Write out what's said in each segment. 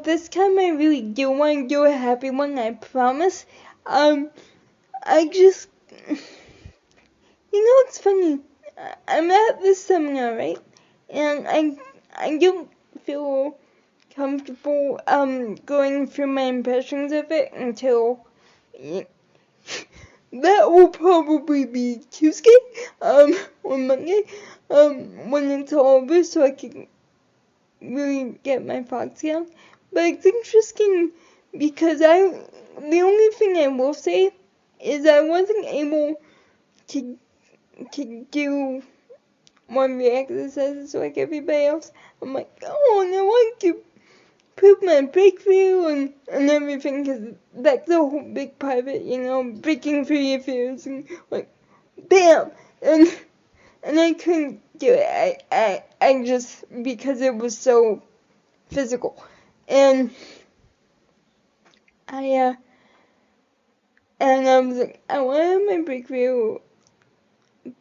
this time I really do want to do a happy one, I promise. I just, it's funny. I'm at this seminar, right? And I don't feel comfortable, going through my impressions of it until, that will probably be Tuesday, or Monday, when it's all over, so I can really get my thoughts down. But it's interesting because the only thing I will say is I wasn't able to do one of the exercises like everybody else. I'm like, oh, and I want to prove my breakthrough and everything, because that's the whole big part of it, breaking through your fears and like, bam! And I couldn't do it. I just, because it was so physical. And I was like, I want to have my breakthrough,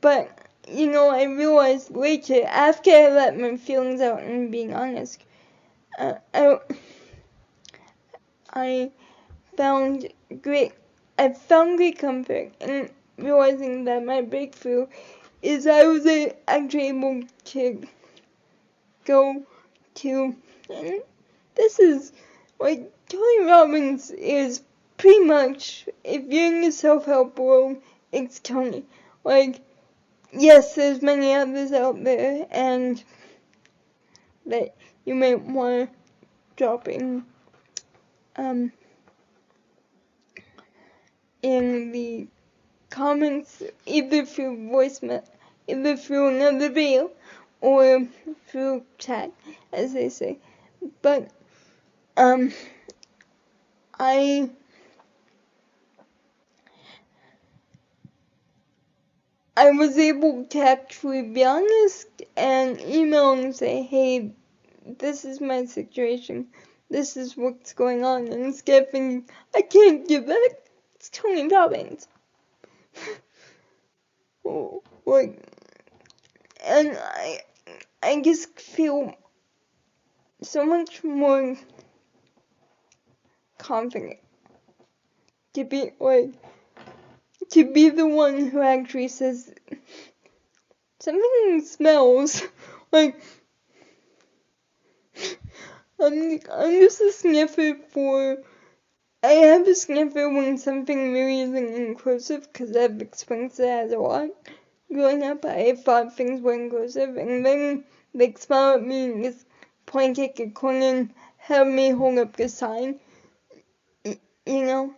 but, I realized later, after I let my feelings out and being honest, I found great comfort in realizing that my breakthrough is I was actually able to go to, and this is, like, Tony Robbins is pretty much, if you're in the self-help world, it's Tony. Like, yes, there's many others out there, and that you might want to drop in the comments, either through voicemail, either through another video, or through chat, as they say. But, I was able to actually be honest and email and say, hey, this is my situation, this is what's going on, and instead of thinking, I can't do that, it's Tony Robbins. And I just feel so much more confident to be the one who actually says something smells like I'm just a sniffer I have a sniffer when something really isn't inclusive, because I've experienced that a lot. Growing up, I thought things were inclusive, and then they smile at me and just point at a corner and have me hold up the sign, or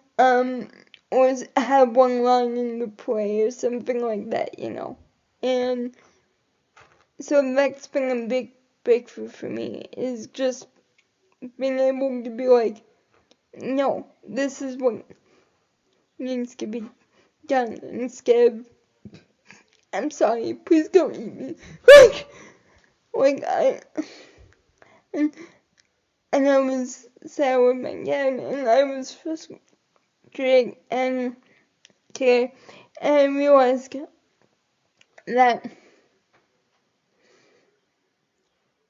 have one line in the play or something like that, And so that's been a big breakthrough for me, is just being able to be like, no, this is what needs to be done, instead of, I'm sorry, please don't eat me. And I was sad with my dad, and I was frustrated and scared, and I realized that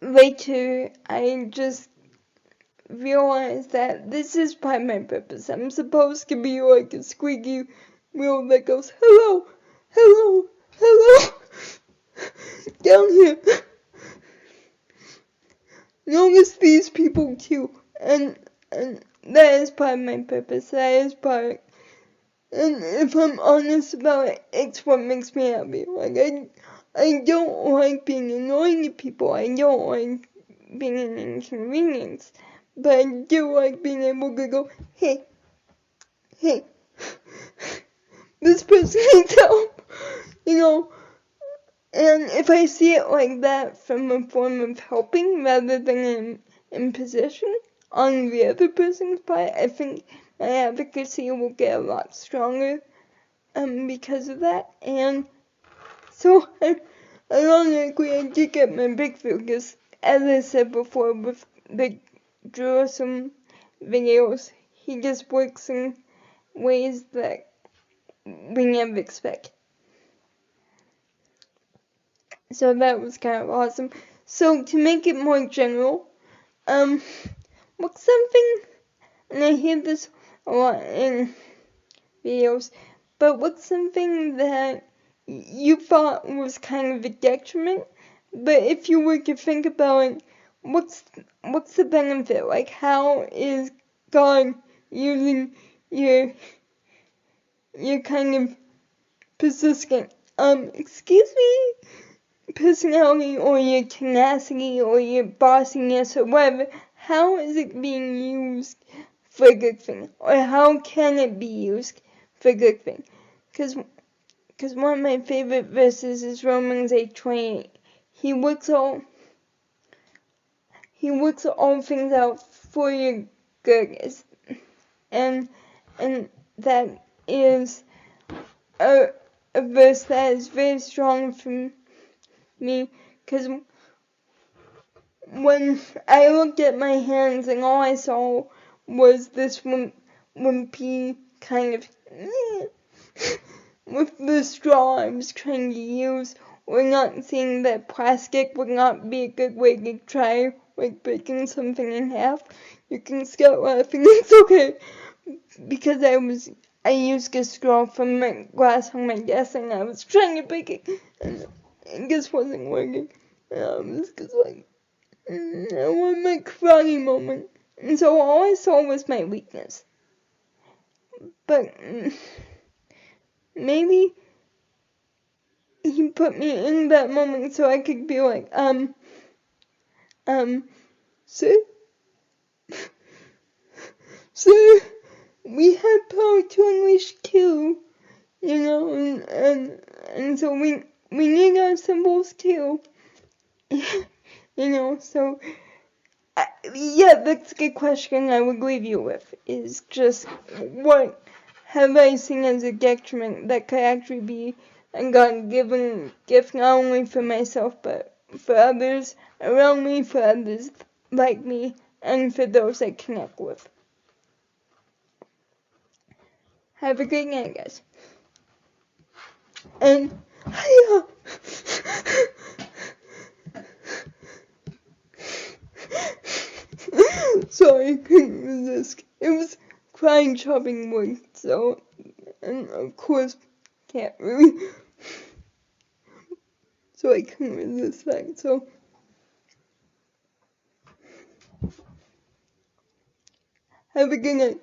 later I just realized that this is part of my purpose. I'm supposed to be like a squeaky wheel that goes, hello, hello, hello, down here. Notice these people too, and that is part of my purpose. That is part, and if I'm honest about it, it's what makes me happy. Like, I don't like being annoying to people. I don't like being an inconvenience. But I do like being able to go, hey, this person needs help, And if I see it like that, from a form of helping rather than an imposition on the other person's part, I think my advocacy will get a lot stronger because of that. And so, ironically, I did get my breakthrough, because, as I said before, with the Jerusalem videos, he just works in ways that we never expect. So that was kind of awesome. So to make it more general, what's something, and I hear this a lot in videos, but what's something that you thought was kind of a detriment, but if you were to think about it, what's the benefit? Like, how is God using your kind of persistent, personality, or your tenacity, or your bossiness, or whatever? How is it being used for a good thing? Or how can it be used for a good thing? Because one of my favorite verses is Romans 8:28. He works all things out for your good, and that is a verse that is very strong for me, because when I looked at my hands and all I saw was this wimpy kind of with the straw I was trying to use, or not seeing that plastic would not be a good way to try, like, breaking something in half. You can start laughing, it's okay, because I used a straw from my glass on my desk and I was trying to break it, and it just wasn't working. I was just like, I want my karate moment. And so all I saw was my weakness. But maybe he put me in that moment so I could be like, sir, sir, we have power to unleash too, and so we need our symbols too, so, yeah, that's a good question I would leave you with, is just, what have I seen as a detriment that could actually be a God-given gift, not only for myself, but for others around me, for others like me, and for those I connect with. Have a great night, guys. And, hiya! Sorry, I couldn't resist. It was crying chopping wood, so, and of course, can't really, so I couldn't resist that, so, have a good night.